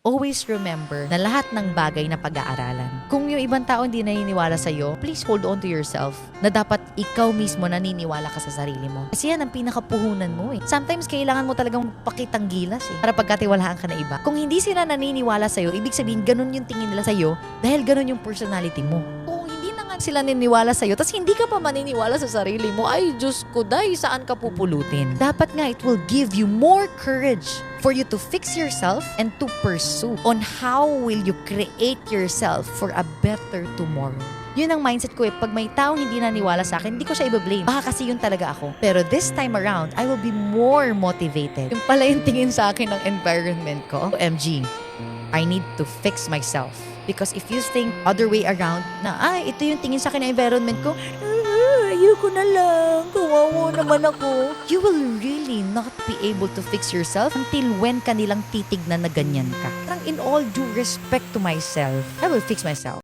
Always remember na lahat ng bagay na pag-aaralan. Kung yung ibang tao hindi naniniwala sa'yo, please hold on to yourself na dapat ikaw mismo naniniwala ka sa sarili mo. Kasi yan ang pinakapuhunan mo eh. Sometimes kailangan mo talagang pakitang gilas eh, para pagkatiwalaan ka na iba. Kung hindi sila naniniwala sa'yo, ibig sabihin ganun yung tingin nila sa'yo dahil ganun yung personality mo. Kung hindi na nga sila naniniwala sa'yo, tas hindi ka pa maniniwala sa sarili mo, ay Diyos ko, day, saan ka pupulutin? Dapat nga, it will give you more courage for you to fix yourself and to pursue on how will you create yourself for a better tomorrow. Yun ang mindset ko eh. Pag may taong hindi naniwala sa akin, hindi ko siya i-blame. Baka kasi yun talaga ako. Pero this time around, I will be more motivated. Yung pala yung tingin sa akin ng environment ko. OMG, I need to fix myself. Because if you think other way around, na ito yung tingin sa akin ng environment ko, ayoko na lang, kawawa naman ako. You will really not be able to fix yourself until when kanilang titignan na ganyan ka. Parang in all due respect to myself, I will fix myself.